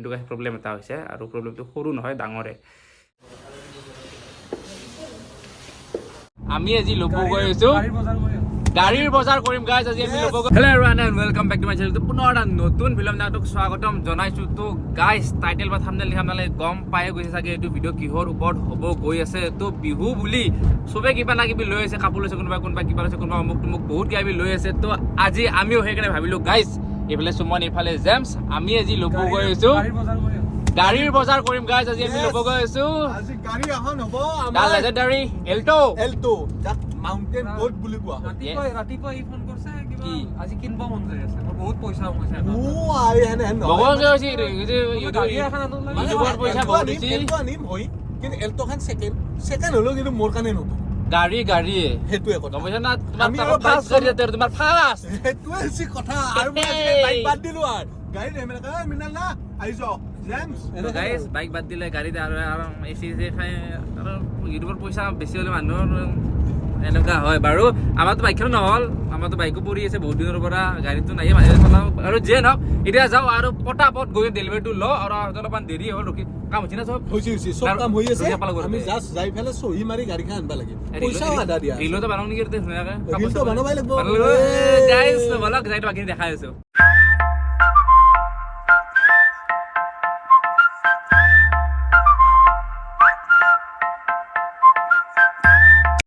কিন্তু প্ৰব্লেম এটা হৈছে আৰু প্ৰব্লেমটো সৰু নহয় ডাঙৰে আমি আজি ল'ব গৈ আছো গাড়ীৰ বজাৰ কৰিম গাইজ আজি আমি ল'ব hello' everyone and welcome back to my channel পুনৰ এটা নতুন ফিল্ম নাটক স্বাগতম জনাইছো তো গাইজ টাইটেল বা থাম্বনেইল দেখি আপোনালোকে গম পাই গৈছে চাগে এইটো ভিডিঅ' কিহৰ ওপৰত হ'ব গৈ আছে তো বিহু বুলি চবে কিবা না কিবি লৈ আছে কাপোৰ লৈছে কোনোবা কিবা লৈছে কোনোবা অমুক তমুক বহুত কিবা কিবি লৈ আছে তো আজি আমিও সেইকাৰণে ভাবিলো গাইজ এইফালে সুমন এইফালে জেমছ আমি আজি ল'ব গৈ আছো গাড়ীৰ বজাৰ কৰিম গাইজ আজি আমি ল'ব গৈ আছো আজি গাড়ী এখন হ'ব আমাৰ লেজেণ্ডাৰী এল্টো মাউণ্টেন গোট বুলি কোৱা ৰাতিপুৱা ই ফোন কৰিছে কিবা আজি কিনব মন যায় আছে মোৰ বহুত পইচা হৈছে ভগৱান যে হৈছে ইউটিউবৰ পইচা বহুত দিছি এল্টো আনিম হয় কিন্তু এল্টোখন সেকেন্ড হলো কিন্তু মোৰ কাৰণে নতুন গাড়ীয়ে হেতুৱে কথা গম পাইছা না তোমাৰ ফাৰ্ষ্ট গাড়ী আছে তোমাৰ ফাৰ্ষ্ট হেতুৱে হৈছে কথা আৰু মই বাইক বাদ দিলো আৰু গাড়ী নেমেলা মিনাল না আইছো জেমছ গাইজ বাইক বাদ দিলে গাড়ীত আৰু এচি খাই আৰু ইউটিউবৰ পইচা বেছি হ'লে মানুহৰ এনেকুৱা হয় বাৰু আমাৰতো বাইকখন নহ'ল আমাৰতো বাইকো পৰি আছে বহুত দিনৰ পৰা গাড়ীটো নাইয়ে মাজে চলাওঁ আৰু যে নহওক এতিয়া যাওঁ আৰু পটাপট গৈ ডেলিভাৰীটো লওঁ আৰু অলপমান দেৰি হ'ল ৰখি কাম হৈছে না চব হৈছে চব কাম হৈ আছে আমি জাষ্ট যাই ফেলে সহি মাৰি গাড়ীখন আনবা লাগে পইচাও আদা দিয়া ৰিলতো বনাওঁ নেকি ধুনীয়াকৈ ৰিলটো বনাবই লাগিব গাইজ বলক যাই বাকী দেখাই আছোঁ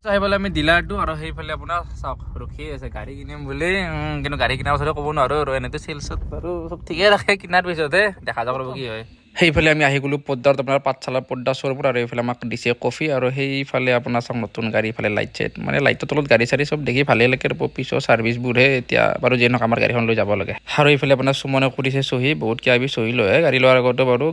সেইফালে আমি ডিলাৰটো আৰু সেইফালে আপোনাৰ চাওক ৰখি আছে গাড়ী কিনিম বুলি কিন্তু গাড়ী কিনাৰ পাছতে ক'ব নোৱাৰো আৰু এনেতো চেলছত বাৰু চব ঠিকে ৰাখে কিনাৰ পিছতে দেখা যাব ৰ'ব কি হয় সেইফালে আমি আহি গ'লো পদ্মাত আপোনাৰ পাঠশালাৰ পদ্মা শ্ব'ৰুমত আৰু এইফালে আমাক দিছে কফি আৰু সেইফালে আপোনাৰ চাওক নতুন গাড়ী ইফালে লাইট চাইট মানে লাইটৰ তলত গাড়ী চাড়ী চব দেখি ভালেই লাগে আৰু পিছৰ ছাৰ্ভিচবোৰহে এতিয়া বাৰু যিয়ে নহওক আমাৰ গাড়ীখন লৈ যাব লাগে আৰু এইফালে আপোনাৰ সুমনে কৰিছে চহী বহুত কিবা কিবি চহী লয় গাড়ী লোৱাৰ আগতো বাৰু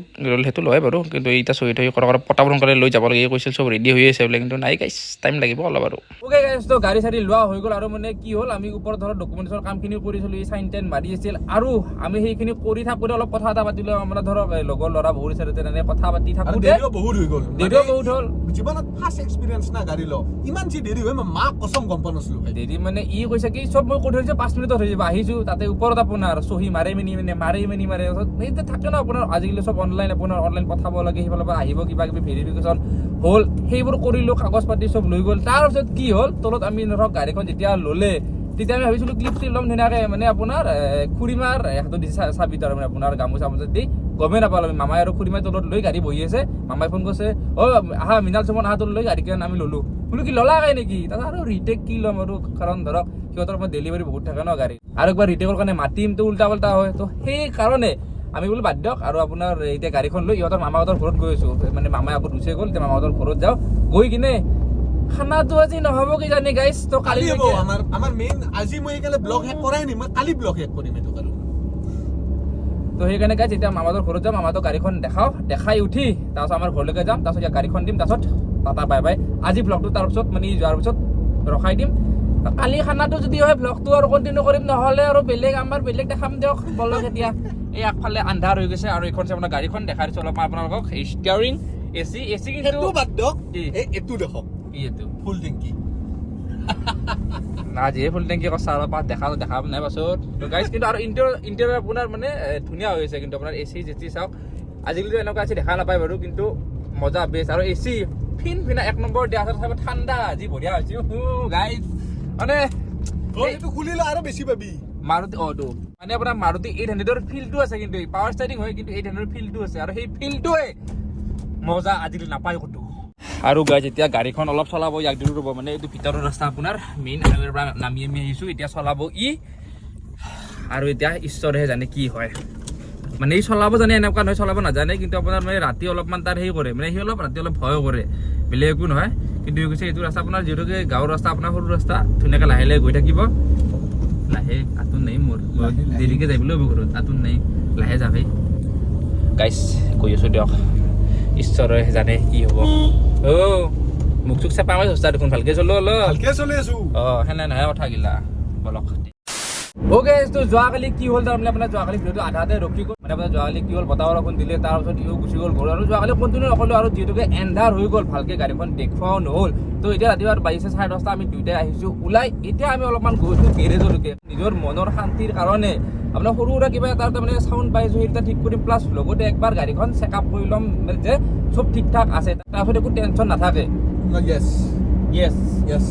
সেইটো লয় বাৰু কিন্তু এতিয়া চহী থহী কৰা পটাপট সোনকালে লৈ যাব লাগে কৈছিল চব ৰেডি হৈ আছে বোলে কিন্তু নাই গাইছ টাইম লাগিব অলপ আৰু অ'কে গাইছ তো গাড়ী চাড়ী লোৱা হৈ গ'ল আৰু মানে কি হ'ল আমি ওপৰত ধৰক ডকুমেণ্টছৰ কামখিনি কৰিছিলোঁ এই চাইন টাইন মাৰি আছিল আৰু আমি সেইখিনি কৰি থাকোঁতে অলপ কথা এটা পাতিলোঁ আমাৰ ধৰক লগৰ ল'ৰা বহুত আছে তেনেকৈ কথা পাতি থাকোঁতে দেৰিও বহুত হৈ গ'ল দেৰিও বহুত হ'ল জীৱনত ফাৰ্ষ্ট এক্সপিৰিয়েঞ্চ না গাড়ী ল ইমান যি দেৰি হয় মই মাক কসম গম পোৱা নাছিলোঁ দেৰি মানে ই কৈছে কি চব মই কৈ থৈছোঁ 5 মিনিটত হৈ যাব আহিছোঁ তাতে ওপৰত আপোনাৰ চহী মাৰে সেইটো থাকে ন আপোনাৰ আজিকালি চব অনলাইন আপোনাৰ অনলাইন পঠাব লাগে সেইফালৰ পৰা আহিব কিবা কিবি ভেৰিফিকেশ্যন হ'ল সেইবোৰ কৰিলোঁ কাগজ পাতি চব লৈ গ'ল তাৰপিছত কি হ'ল তলত আমি ধৰক গাড়ীখন যেতিয়া ল'লে তেতিয়া আমি ভাবিছিলোঁ ক্লিপটি ল'ম ধুনীয়াকৈ মানে আপোনাৰ খুৰীমাৰ হাতত দিছে চাবিটো আৰু মানে আপোনাৰ গামোচা দি গমেই নাপালোঁ আমি মামাই আৰু খুৰীমাই তলত লৈ গাড়ী বহি আছে মামাই ফোন কৰিছে আহা মিনাল চমন আহা তলত লৈ গাড়ীখন আমি ল'লোঁ বোলো কি ল'লা গাড়ী নেকি তাৰপিছত আৰু ৰিটেক কি ল'ম আৰু কাৰণ ধৰক সিহঁতৰ মই ডেলিভাৰী বহুত থাকে ন গাড়ী আৰু একবাৰ ৰিটেকৰ কাৰণে মাতিম তো উল্টা পাল্টা হয় তো সেইকাৰণে আমি বোলো বাদ দিয়ক আৰু আপোনাৰ এতিয়া গাড়ীখন লৈ ইহঁতৰ মামাহঁতৰ ঘৰত গৈ আছোঁ মানে মামাই আকৌ গুচি গ'ল এতিয়া মামাহঁতৰ ঘৰত যাওঁ গৈ কিনে খানাটো আজি নহ'ব কি জানি গাইছ তো কালি হ'ব আমাৰ মেইন আজি মই এইকালে ব্লগ শেষ কৰাই নি মই কালি ব্লগ শেষ কৰিম এইটো কাৰণ তো সেইকাৰণে গাইছ এতিয়া মামাহঁতৰ ঘৰত যাম মামাহঁতৰ গাড়ীখন দেখাই উঠি তাৰপিছত আমাৰ ঘৰলৈকে যাম তাৰপিছত ইয়াত গাড়ীখন দিম তাৰপিছত টাটা বাই বাই আজি ব্লগটো তাৰপিছত মানে যোৱাৰ পিছত ৰখাই দিম কালি খানাটো যদি হয় ব্লগটো আৰু কণ্টিনিউ কৰিম নহ'লে আৰু বেলেগ দেখাম দিয়ক বলক এতিয়া এই আগফালে আন্ধাৰ হৈ গৈছে আৰু এইখন আপোনাৰ গাড়ীখন দেখাই দিছোঁ অলপ আপোনালোকক ষ্টিয়াৰিং এচি কিন্তু বাদ দিয়ক এইটো দেখক এইটো ফুল টেংকি না যিয়ে ফুল টেংকি কথা অলপ দেখা নাই পাছত গাইছ কিন্তু আৰু ইণ্টেৰিয়ৰ আপোনাৰ মানে ধুনীয়া হৈ আছে কিন্তু আপোনাৰ এচি জেচি চাওক আজিকালিতো এনেকুৱা এচি দেখা নাপায় বাৰু কিন্তু মজা বেষ্ট আৰু এচি ফিনা 1 নম্বৰ দিয়া আছে ঠাণ্ডা আজি বঢ়িয়া হৈছে গাইছ মানে এইটো খুলিলে আৰু বেছি পাবি মাৰুতি অটো মানে আপোনাৰ মাৰুতি 800ৰ ফিলটো আছে কিন্তু পাৱাৰ ষ্টাৰ্টিং হয় কিন্তু 800ৰ ফিলটো আছে আৰু সেই ফিলটোৱে মজা আজিকালি নাপায় ক'তো আৰু গাইজ এতিয়া গাড়ীখন অলপ চলাব ইয়াক দিলোঁ ৰ'ব মানে এইটো ভিতৰৰ ৰাস্তা আপোনাৰ মেইন হাইৱেৰ পৰা নামি আহিছোঁ এতিয়া চলাব আৰু এতিয়া ঈশ্বৰেহে জানে কি হয় মানে ই চলাব জানে এনেকুৱা নহয় চলাব নাজানে কিন্তু আপোনাৰ মানে ৰাতি অলপমান তাৰ সেই কৰে মানে সি ৰাতি অলপ ভয় কৰে বেলেগ একো নহয় কিন্তু কৈছে এইটো ৰাস্তা আপোনাৰ যিহেতুকে গাঁৱৰ ৰাস্তা আপোনাৰ সৰু ৰাস্তা ধুনীয়াকৈ লাহে লাহে গৈ থাকিব লাহে আতুন নাই মোৰ দেৰিকৈ যাবলৈ হ'ব ঘৰত আতুন নাই লাহে যাবি গাইছ কৈ আছোঁ দিয়ক ঈশ্বৰে জানে কি হ'ব মুখ চুখ চেপা মাৰি চেষ্টা দেখোন ভালকৈ চলো অলপ ভালকে চলি আছো সেনে নহয় কথাগিলা বলক ওকে তো যোৱাকালি কি হ'ল তাৰমানে আপোনাৰ যোৱাকালি ভিডিঅ'টো আধাতে ৰখি গ'ল মানে আপোনাৰ যোৱাকালি কি হ'ল বতাহ বৰষুণ দিলে তাৰপিছত ইও গুচি গ'ল ঘৰ আৰু যোৱাকালি কণ্টিনিউ নকৰিলোঁ আৰু যিহেতুকে এন্ধাৰ হৈ গ'ল ভালকৈ গাড়ীখন দেখুৱাও নহ'ল তো এতিয়া ৰাতিপুৱা বাজিছে 10:30 আমি দুইটাই আহিছোঁ ওলাই এতিয়া আমি অলপমান গৈছোঁ গেৰেজলৈকে নিজৰ মনৰ শান্তিৰ কাৰণে আপোনাৰ সৰু সুৰা কিবা এটা তাৰমানে চাউণ্ড পাইছোঁ সেইটা ঠিক কৰিম প্লাছ লগতে একবাৰ গাড়ীখন চেক আপ কৰি ল'ম যে চব ঠিক ঠাক আছে তাৰপিছত একো টেনশ্যন নাথাকে য়েছ য়েছ য়েছ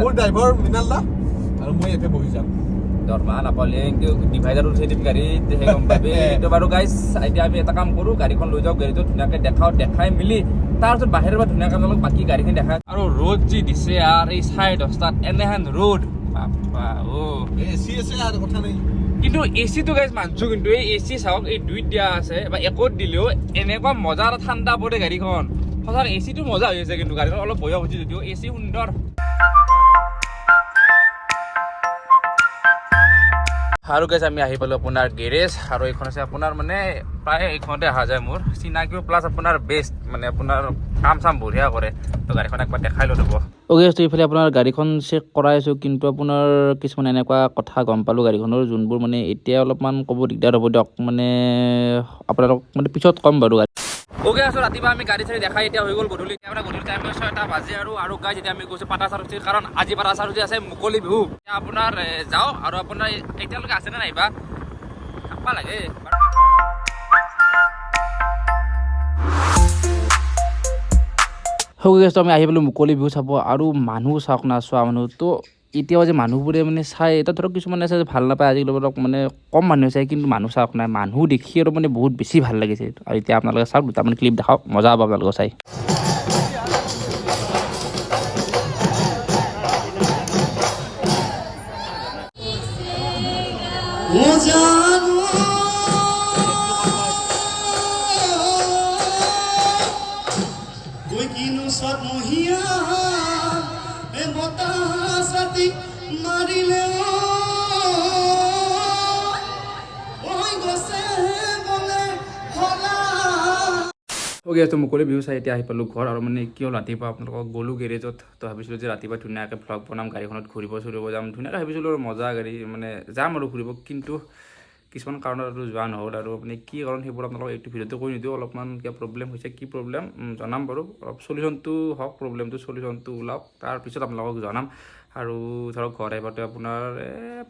মোৰ ড্ৰাইভাৰ মৃণাল দা আৰু মই ইয়াতে বহি যাম দৰমহা নাপালে ডিভাইডাৰ উঠাই দিম গাড়ীত সেই গম পাবি এইটো বাৰু গাইজ এতিয়া আমি এটা কাম কৰোঁ গাড়ীখন লৈ যাওঁ গাড়ীটো ধুনীয়াকৈ দেখাই মেলি তাৰপিছত বাহিৰৰ পৰা ধুনীয়াকৈ অলপ বাকী গাড়ীখিনি দেখাই আৰু ৰ'দ যি দিছে আৰু এই 10:30 এনেহেন ৰ'দ বাপা এচি আছে আৰু কথা নাই কিন্তু এচিটো গাইজ মানছোঁ কিন্তু এই এচি চাওক এই দুইত দিয়া আছে বা একত দিলেও এনেকুৱা মজা আৰু ঠাণ্ডা পৰে গাড়ীখন সঁচাকৈ এচিটো মজা হৈ আছে কিন্তু গাড়ীখন অলপ বয়স হৈছে যদিও এচি সুন্দৰ আৰু গাইজ আমি আহি পালোঁ আপোনাৰ গেৰেজ আৰু এইখন আছে আপোনাৰ মানে প্ৰায় এইখনতে অহা যায় মোৰ চিনাকিও প্লাছ আপোনাৰ বেষ্ট মানে আপোনাৰ কাম চাম বঢ়িয়া কৰে তো গাড়ীখন একবাৰ দেখাই লৈ ল'ব অ'কে তো এইফালে আপোনাৰ গাড়ীখন চেক কৰাই আছোঁ কিন্তু আপোনাৰ কিছুমান এনেকুৱা কথা গম পালোঁ গাড়ীখনৰ যোনবোৰ মানে এতিয়া অলপমান ক'ব দিগদাৰ হ'ব দিয়ক মানে আপোনালোক মানে পিছত ক'ম বাৰু ওকে আছোঁ ৰাতিপুৱা আমি গাড়ী চাড়ী দেখাই এতিয়া হৈ গ'ল গধূলি এতিয়া গধূলি টাইম 6টা বাজে আৰু গাড়ী যেতিয়া আমি গৈছোঁ পাটাচাৰুচি কাৰণ আজি পাটাচাৰুচি আছে মুকলি বিহু এতিয়া আপোনাৰ যাওঁ আৰু আপোনাৰ এতিয়ালৈকে আছেনে নাইবা খাব লাগে গেছটো আমি আহি পালোঁ মুকলি বিহু চাব আৰু মানুহ চাওক না চোৱা মানুহ তো এতিয়াও যে মানুহবোৰে মানে চাই এটা ধৰক কিছুমানে আছে যে ভাল নাপায় আজিকালি ধৰক মানে কম মানুহে চায় কিন্তু মানুহ চাওক নাই মানুহ দেখি আৰু মানে বহুত বেছি ভাল লাগিছে আৰু এতিয়া আপোনালোকে চাওক দুটামান ক্লিপ দেখাওক মজা পাব আপোনালোকে চাই ওকে তো মুকলি বিহু চাই এতিয়া আহি পালোঁ ঘৰ আৰু মানে কি হ'ল ৰাতিপুৱা আপোনালোকক গ'লোঁ গেৰেজত তো ভাবিছিলোঁ যে ৰাতিপুৱা ধুনীয়াকৈ ভ্লগ বনাম গাড়ীখনত ঘূৰিব যাম ধুনীয়াকৈ ভাবিছিলোঁ আৰু মজা গাড়ী মানে যাম আৰু ঘূৰিব কিন্তু কিছুমান কাৰণত আৰু যোৱা নহ'ল আৰু মানে কি কাৰণ সেইবোৰ আপোনালোকক এইটো ভিডিঅ'টো কৈ নিদিওঁ অলপমান কিবা প্ৰব্লেম হৈছে কি প্ৰব্লেম জনাম বাৰু অলপ চলিউশ্যনটো হওক প্ৰব্লেমটো চলিউশ্যনটো ওলাওক তাৰপিছত আপোনালোকক জনাম আৰু ধৰক ঘৰ আহিপাওঁতে আপোনাৰ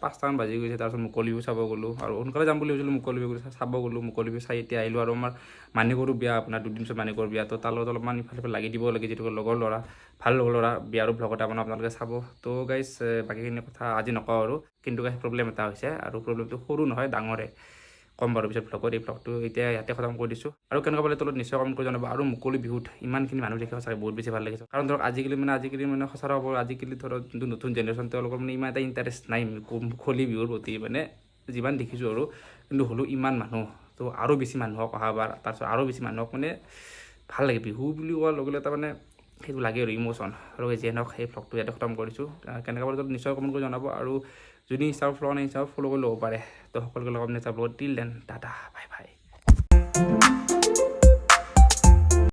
5টামান বাজি গৈছে তাৰপিছত মুকলি বিহু চাব গ'লোঁ আৰু সোনকালে যাম বুলি ভাবিছিলোঁ মুকলি বিহু চাব গ'লোঁ মুকলি বিহু চাই এতিয়া আহিলোঁ আৰু আমাৰ মানিকৰো বিয়া আপোনাৰ 2 দিন পিছত মানিকৰ বিয়া তো তাৰ লগত অলপমান ইফালে লাগি দিব লাগে যিটো লগৰ ল'ৰা ভাল লগৰ ল'ৰা বিয়াৰো ভ্লগত আপোনালোকে চাব তো গাইজ বাকীখিনি কথা আজি নকওঁ আৰু কিন্তু গাইজ প্ৰব্লেম এটা হৈছে আৰু প্ৰব্লেমটো সৰু নহয় ডাঙৰে কম বাৰু পিছত ভ্লগত এই ভ্লগটো এতিয়া ইয়াতে খতম কৰি দিছোঁ আৰু কেনেকুৱা পালে তলত নিশ্চয় কমেণ্ট কৰি জনাব আৰু মুকলি বিহুত ইমানখিনি মানুহ দেখি সঁচাকৈ বহুত বেছি ভাল লাগিছে কাৰণ ধৰক আজিকালি মানে সঁচাকৈ আজিকালি ধৰক যোনটো নতুন জেনেৰেশ্যন তেওঁলোকৰ মানে ইমান এটা ইণ্টাৰেষ্ট নাই মুকলি বিহুৰ প্ৰতি মানে যিমান দেখিছোঁ আৰু কিন্তু হ'লেও ইমান মানুহ তো আৰু বেছি মানুহক অহাবাৰ তাৰপিছত আৰু বেছি মানুহক মানে ভাল লাগে বিহু বুলি কোৱাৰ লগে লগে তাৰমানে সেইটো লাগে আৰু ইম'শ্যন আৰু যিয়ে নহওক সেই ভ্লগটো ইয়াতে খতম কৰিছোঁ কেনেকুৱা পালে নিশ্চয় কমেণ্ট কৰি জনাব আৰু যদি ইনষ্টাগ্ৰাম ফ'ল' নাই ইনষ্টাগ্ৰাম ফ'ল' কৰি ল'ব পাৰে তো সকলোকে লগ next ব্লগত till then tata bye bye